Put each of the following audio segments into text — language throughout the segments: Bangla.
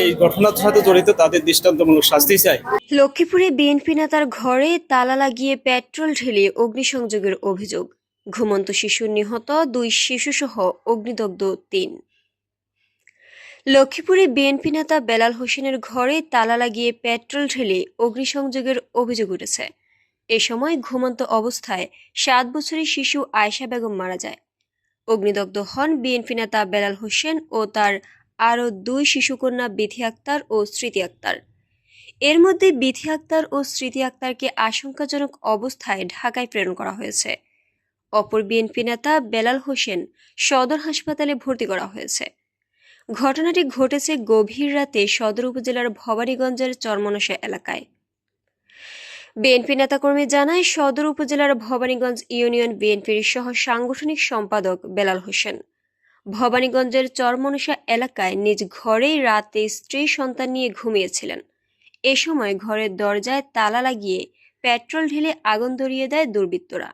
এই ঘটনার সাথে জড়িত তাদের দৃষ্টান্তমূলক শাস্তি চাই। লক্ষ্মীপুরে বিএনপি নেতার ঘরে তালা লাগিয়ে পেট্রোল ঢেলে অগ্নিসংযোগের অভিযোগ। ঘুমন্ত শিশু নিহত, 2 শিশুসহ অগ্নিদগ্ধ 3। লক্ষ্মীপুরে বিএনপি নেতা বেলাল হোসেনের ঘরে তালা লাগিয়ে পেট্রোল ঢেলে অগ্নিসংযোগের অভিযোগ উঠেছে। এ সময় ঘুমন্ত অবস্থায় 7 বছরের শিশু আয়েশা বেগম মারা যায়। অগ্নিদগ্ধ হন বিএনপি নেতা বেলাল হোসেন ও তার আরও 2 শিশুকন্যা বিথি আক্তার ও স্মৃতি আক্তার। এর মধ্যে বিথি আক্তার ও স্মৃতি আক্তারকে আশঙ্কাজনক অবস্থায় ঢাকায় প্রেরণ করা হয়েছে। অপর বিএনপি নেতা বেলাল হোসেন সদর হাসপাতালে ভর্তি করা হয়েছে। ঘটনাটি ঘটেছে গভীর রাতে সদর উপজেলার ভবানীগঞ্জের চরমনসা এলাকায়। বিএনপি নেতাকর্মী জানায়, সদর উপজেলার ভবানীগঞ্জ ইউনিয়ন বিএনপির সহ সাংগঠনিক সম্পাদক বেলাল হোসেন ভবানীগঞ্জের চরমনসা এলাকায় নিজ ঘরেই রাতে স্ত্রী সন্তান নিয়ে ঘুমিয়েছিলেন। এ সময় ঘরের দরজায় তালা লাগিয়ে পেট্রোল ঢেলে আগুন ধরিয়ে দেয় দুর্বৃত্তরা।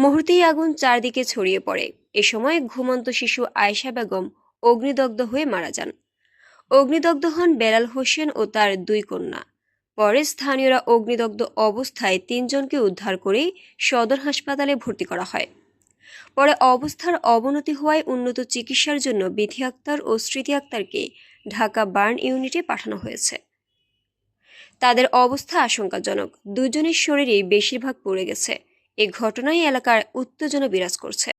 মুহূর্তেই আগুন চারদিকে ছড়িয়ে পড়ে। এ সময় ঘুমন্ত শিশু আয়েশা বেগম অগ্নিদগ্ধ হয়ে মারা যান। অগ্নিদগ্ধ হন বেলাল হোসেন ও তার 2 কন্যা। পরে স্থানীয়রা অগ্নিদগ্ধ অবস্থায় 3 জনকে উদ্ধার করে সদর হাসপাতালে ভর্তি করা হয়। পরে অবস্থার অবনতি হওয়ায় উন্নত চিকিৎসার জন্য বিথি আক্তার ও স্মৃতি আক্তারকে ঢাকা বার্ন ইউনিটে পাঠানো হয়েছে। তাদের অবস্থা আশঙ্কাজনক। 2 জনের শরীরেই বেশিরভাগ পুড়ে গেছে। এ ঘটনায় এলাকার উত্তেজনা বিরাজ করছে।